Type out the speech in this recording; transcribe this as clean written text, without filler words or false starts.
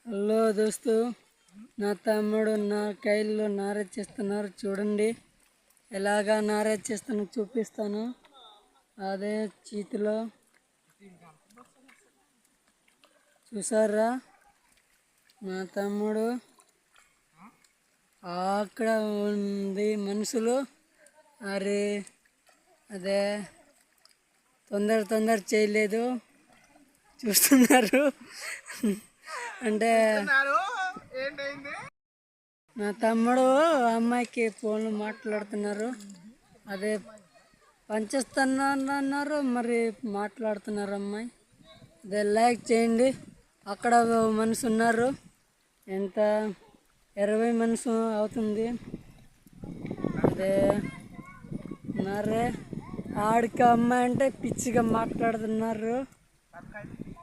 Hello దోస్తు, నా తమ్ముడు నా కైల్లో నారేజ్ చేస్తున్నారు. చూడండి ఎలాగా నారేజ్ చేస్తాను చూపిస్తాను. అదే చేతిలో చూసారా నా తమ్ముడు అక్కడ ఉంది మనుషులు. అరే అదే తొందర చేయలేదు చూస్తున్నారు. అంటే నా తమ్ముడు అమ్మాయికి ఫోన్లు మాట్లాడుతున్నారు. అదే పంచిస్తానన్నారు, మరి మాట్లాడుతున్నారు అమ్మాయి. అదే లైక్ చేయండి. అక్కడ మనిషి ఉన్నారు, ఎంత 20 మనిషి అవుతుంది. అదే మరే ఆడికి అమ్మాయి అంటే పిచ్చిగా మాట్లాడుతున్నారు.